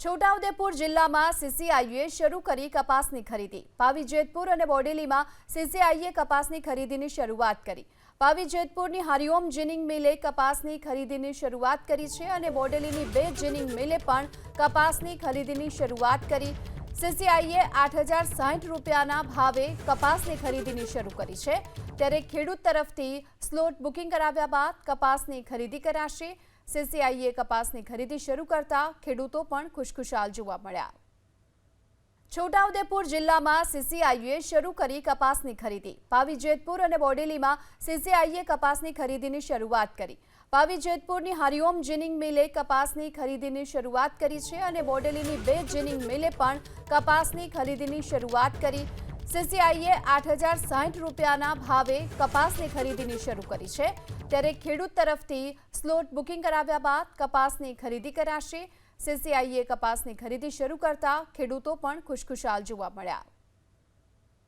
છોટાઉદેપુર જિલ્લામાં સીસીઆઈએ શરૂ કરી કપાસની ખરીદી। પાવી જેતપુર અને બોડેલીમાં સીસીઆઈએ કપાસની ખરીદીની શરૂઆત કરી। પાવી જેતપુરની હરિઓમ જીનિંગ મિલે કપાસની ખરીદીની શરૂઆત કરી છે અને બોડેલીની 2 જીનિંગ મિલે પણ કપાસની ખરીદીની શરૂઆત કરી। સીસીઆઈએ 8060 રૂપિયાના ભાવે કપાસની ખરીદીની શરૂ કરી છે, ત્યારે ખેડૂત તરફથી સ્લોટ બુકિંગ કરાવ્યા બાદ કપાસની ખરીદી કરાશે। સીસીઆઈએ કપાસની ખરીદી શરૂ કરતા ખેડૂતો પણ ખુશખુશાલ જોવા મળ્યા। છોટાઉદેપુર જિલ્લામાં સીસીઆઈએ શરૂ કરી કપાસની ખરીદી। પાવી જેતપુર અને બોડેલીમાં સીસીઆઈએ કપાસની ખરીદીની શરૂઆત કરી। પાવી જેતપુરની હરિઓમ જીનિંગ મિલે કપાસની ખરીદીની શરૂઆત કરી છે અને બોડેલીની 2 જીનિંગ મિલે પણ કપાસની ખરીદીની શરૂઆત કરી। સીસીઆઈએ 8060 રૂપિયાના ભાવે કપાસની ખરીદીની શરૂ કરી છે, ત્યારે ખેડૂત તરફથી સ્લોટ બુકિંગ કરાવ્યા બાદ કપાસની ખરીદી કરાશે। સીસીઆઈએ કપાસની ખરીદી શરૂ કરતા ખેડૂતો પણ ખુશખુશાલ જોવા મળ્યા।